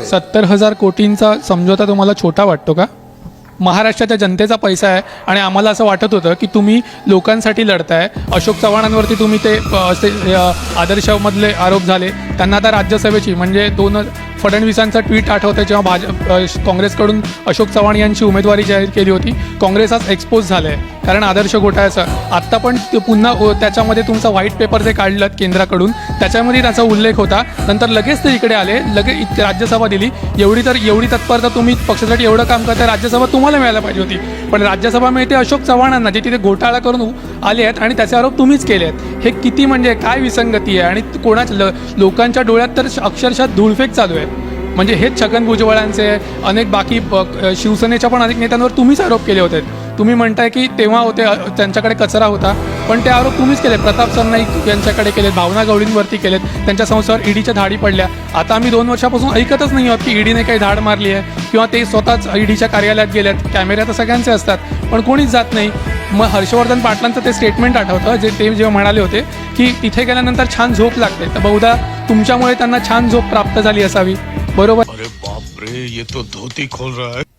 70,000 कोटींचा समझोता तुम्हाला छोटा वाटतो का? महाराष्ट्राच्या जनतेचा पैसा आहे आणि आम्हाला असं वाटत होतं की तुम्ही लोकांसाठी लढताय. अशोक चव्हाणांवरती तुम्ही ते असे आदर्शमधले आरोप झाले, त्यांना आता राज्यसभेची म्हणजे फडणवीसांचा ट्विट आठवतं जेव्हा काँग्रेसकडून अशोक चव्हाण यांची उमेदवारी जाहीर केली होती. काँग्रेस आज एक्सपोज झालं आहे कारण आदर्श घोटाळ्याचं. आत्ता पण ते पुन्हा त्याच्यामध्ये तुमचा व्हाईट पेपर जे काढलं केंद्राकडून त्याच्यामध्ये त्याचा उल्लेख होता. नंतर लगेच ते इकडे आले, लगेच राज्यसभा दिली. एवढी तत्परता तुम्ही पक्षासाठी एवढं काम करता, राज्यसभा तुम्हाला मिळायला पाहिजे होती. पण राज्यसभा मिळते अशोक चव्हाणांना, जे तिथे घोटाळा करून आले आहेत आणि त्याचे आरोप तुम्हीच केले आहेत. हे किती म्हणजे काय विसंगती आहे. आणि कोणाच्या लोकांच्या डोळ्यात तर अक्षरशः धूळफेक चालू आहे. म्हणजे हेच छगन भुजबळांचे अनेक बाकी शिवसेनेच्या पण अनेक नेत्यांवर तुम्हीच आरोप केले होते. तुम्ही म्हणताय की तेव्हा होते त्यांच्याकडे कचरा होता, पण ते आरोप तुम्हीच केले. प्रताप सरनाईक यांच्याकडे केलेत, भावना गवळींवरती केलेत, त्यांच्या संस्थेवर ईडीच्या धाडी पडल्या. आता आम्ही 2 वर्षापासून ऐकतच नाही आहोत की ईडीने काही धाड मारली आहे किंवा ते स्वतःच ईडीच्या कार्यालयात गेलेत. कॅमेरे तर सगळ्यांचे असतात पण कोणीच जात नाही. मग हर्षवर्धन पाटलांचं ते स्टेटमेंट आठवतं जे ते जेव्हा म्हणाले होते की तिथे गेल्यानंतर छान झोप लागते, तर बहुधा तुमच्यामुळे त्यांना छान झोप प्राप्त झाली असावी. बरोबर? अरे बाप रे, ये तो धोती खोल रहा है.